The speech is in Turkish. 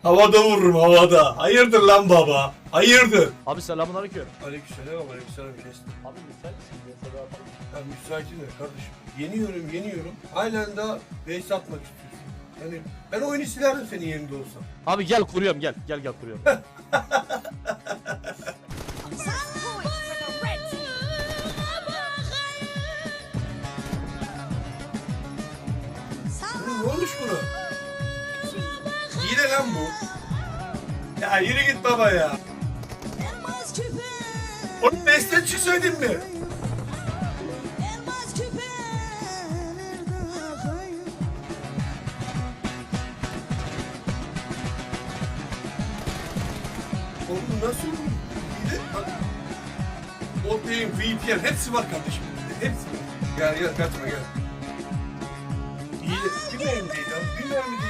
Havada vururum havada. Hayırdır lan baba? Hayırdır? Abi selamünaleyküm. Aleykümselam aleykümselam kestim. Abi müsait misin? Mesela yapalım. Ben müsaitim de kardeşim. Yeniyorum. Halen daha base atmak istiyorsun. Yani ben oyunu silerdim senin yerinde olsam. Abi gel kuruyorum gel. Gel kuruyorum. Ne olmuş buna? İyi de lan bu. Ya yürü git baba ya. Onun besten çıksaydın mı? Oğlum nasıl olur? İyi de bak. Botlayın, VPN hepsi var kardeşim. Hepsi var. Gel kaçma gel. İyi de bir mermi değil abi. Bir mermi değil.